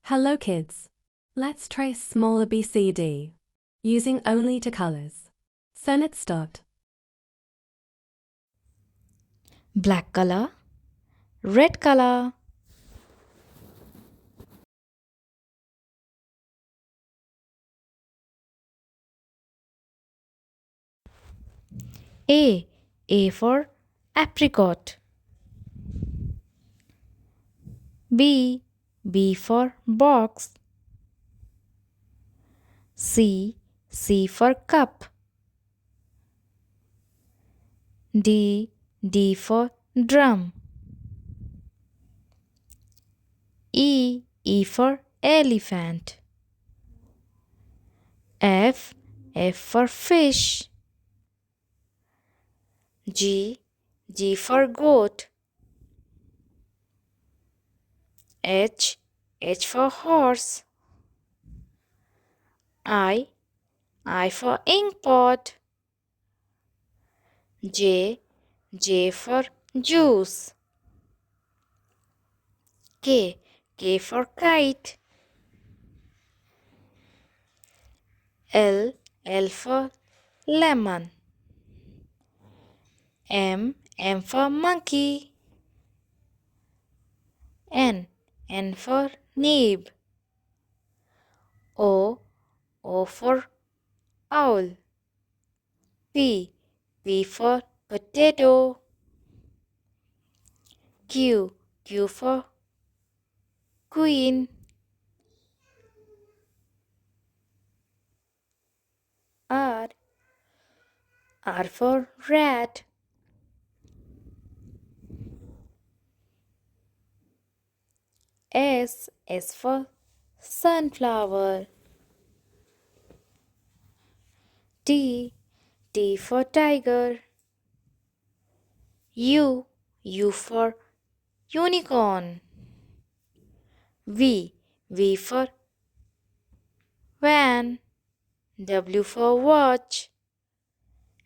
Hello kids. Let's trace small ABCD using only two colors. So let's start. Black color, red color, A for apricot, B for box, C for cup, D for drum, E for elephant, F for fish, G for goat, H for horse, I for ink pot, J for juice, K for kite, L for lemon, M for monkey, N for nib, O for owl, P for potato, Q for queen, R for rat, S for sunflower, T for tiger, U for unicorn, V for van, W for watch,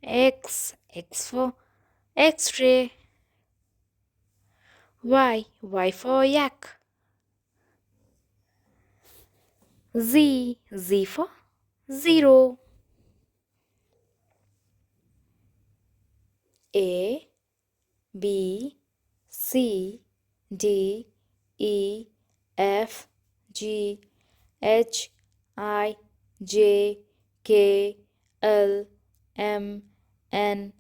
X for X-ray, Y for yak, Z for zero, A B C D E F G H I J K L M N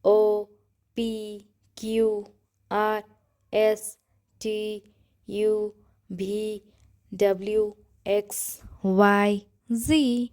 O P Q R S T U V W X Y Z.